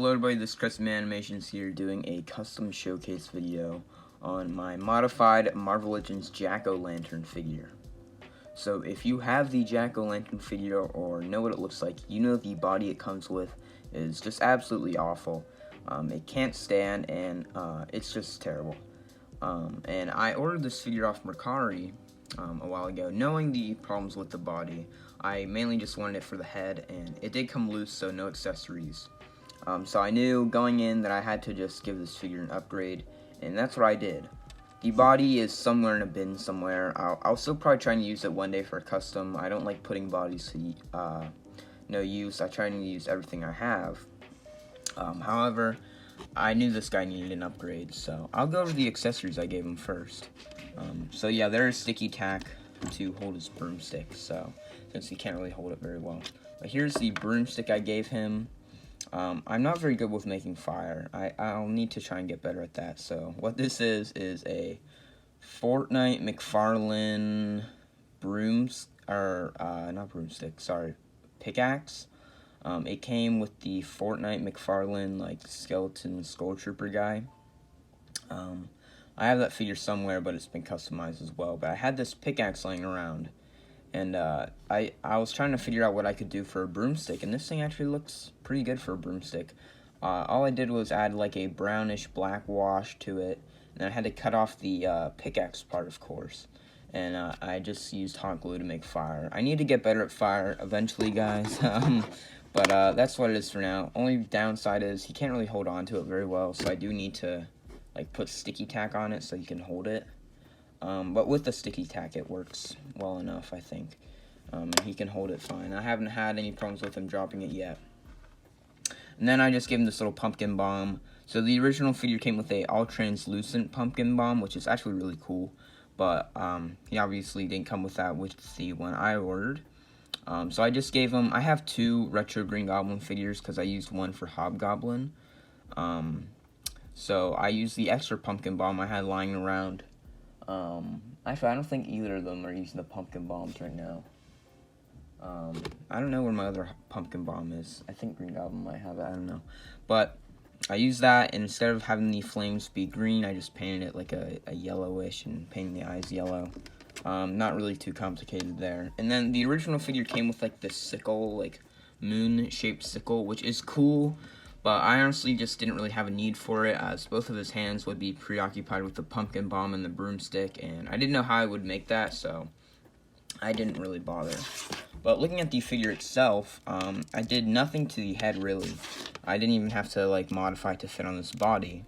Hello everybody, this is Custom Animations here doing a custom showcase video on my modified Marvel Legends Jack-O-Lantern figure. So if you have the Jack-O-Lantern figure or know what it looks like, you know the body it comes with is just absolutely awful. It can't stand and it's just terrible. And I ordered this figure off Mercari a while ago, knowing the problems with the body. I mainly just wanted it for the head, and it did come loose, so no accessories. So I knew going in that I had to just give this figure an upgrade, and that's what I did. The body is somewhere in a bin somewhere. I'll still probably try and use it one day for a custom. I don't like putting bodies to no use. I try to use everything I have. However, I knew this guy needed an upgrade, so I'll go over the accessories I gave him first. So yeah, there is sticky tack to hold his broomstick, so since he can't really hold it very well. But here's the broomstick I gave him. I'm not very good with making fire. I'll need to try and get better at that. So what this is a Fortnite McFarlane pickaxe. It came with the Fortnite McFarlane like skeleton skull trooper guy. I have that figure somewhere, but it's been customized as well. But I had this pickaxe laying around, and I was trying to figure out what I could do for a broomstick, and this thing actually looks pretty good for a broomstick. All I did was add like a brownish black wash to it, and I had to cut off the pickaxe part, of course. And I just used hot glue to make fire. I need to get better at fire eventually, guys. But that's what it is for now. Only downside is he can't really hold on to it very well, so I do need to like put sticky tack on it so you can hold it. But with the sticky tack, it works well enough, I think. And he can hold it fine. I haven't had any problems with him dropping it yet. And then I just gave him this little pumpkin bomb. So the original figure came with a all-translucent pumpkin bomb, which is actually really cool. But he obviously didn't come with that with the one I ordered. So I just gave him, I have two retro Green Goblin figures because I used one for Hobgoblin. So I used the extra pumpkin bomb I had lying around. Actually, I don't think either of them are using the pumpkin bombs right now. I don't know where my other pumpkin bomb is. I think Green Goblin might have it, I don't know. But I used that, and instead of having the flames be green, I just painted it like a yellowish and painted the eyes yellow. Not really too complicated there. And then the original figure came with like this sickle, like moon-shaped sickle, which is cool. But I honestly just didn't really have a need for it, as both of his hands would be preoccupied with the pumpkin bomb and the broomstick, and I didn't know how I would make that, so I didn't really bother. But looking at the figure itself, I did nothing to the head, really. I didn't even have to like modify to fit on this body.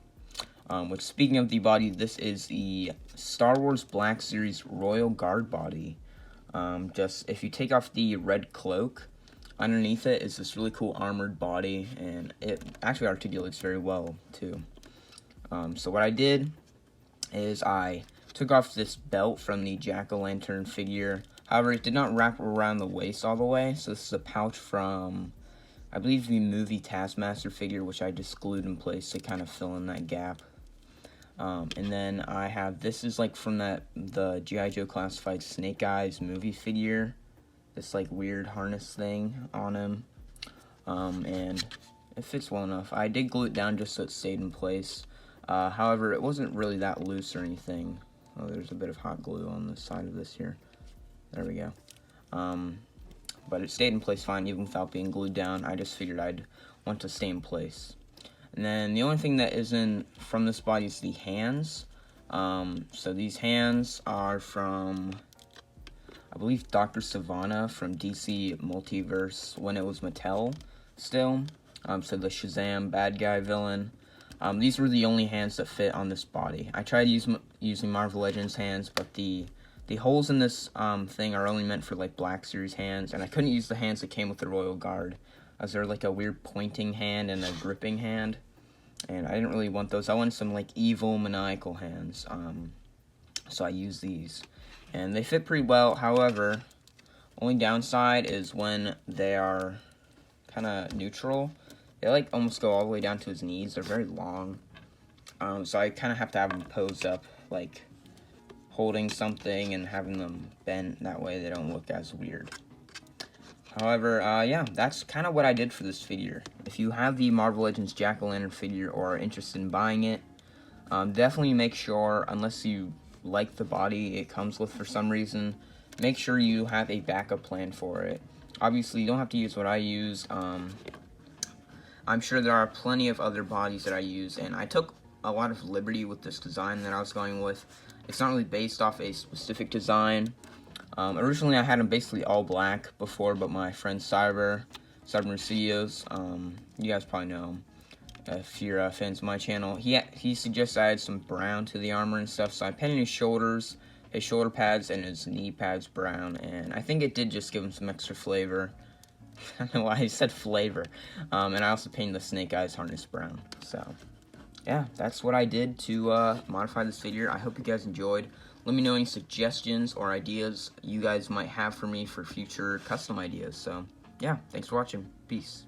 Which, speaking of the body, this is the Star Wars Black Series Royal Guard body. Just, if you take off the red cloak, underneath it is this really cool armored body, and it actually articulates very well, too. So what I did is I took off this belt from the Jack-O-Lantern figure. However, it did not wrap around the waist all the way, so this is a pouch from, I believe, the movie Taskmaster figure, which I just glued in place to kind of fill in that gap. And then I have, this is like from the G.I. Joe Classified Snake Eyes movie figure. This like weird harness thing on him, and it fits well enough. I did glue it down just so it stayed in place. However, it wasn't really that loose or anything. Oh, there's a bit of hot glue on the side of this here. There we go. But it stayed in place fine even without being glued down. I just figured I'd want to stay in place. And then the only thing that isn't from this body is the hands. So these hands are from, I believe, Dr. Sivana from DC Multiverse when it was Mattel still. So the Shazam bad guy villain. These were the only hands that fit on this body. I tried using Marvel Legends hands, but the holes in this thing are only meant for like Black Series hands, and I couldn't use the hands that came with the Royal Guard, as they're like a weird pointing hand and a gripping hand, and I didn't really want those. I wanted some like evil maniacal hands, so I used these. And they fit pretty well. However, only downside is when they are kind of neutral. They like almost go all the way down to his knees. They're very long. So I kind of have to have them posed up, like holding something and having them bent. That way they don't look as weird. However, yeah, that's kind of what I did for this figure. If you have the Marvel Legends Jack-o'-lantern figure or are interested in buying it, definitely make sure, unless you like the body it comes with for some reason, make sure you have a backup plan for it. Obviously, you don't have to use what I use. I'm sure there are plenty of other bodies that I use, and I took a lot of liberty with this design that I was going with. It's not really based off a specific design. Originally, I had them basically all black before, but my friend Cyber Mercios, you guys probably know him if you're fans of my channel. He suggests I add some brown to the armor and stuff, so I painted his shoulders, his shoulder pads, and his knee pads brown, and I think it did just give him some extra flavor. I don't know why I said flavor. And I also painted the Snake Eyes harness brown. So, yeah, that's what I did to modify this figure. I hope you guys enjoyed. Let me know any suggestions or ideas you guys might have for me for future custom ideas. So, yeah, thanks for watching. Peace.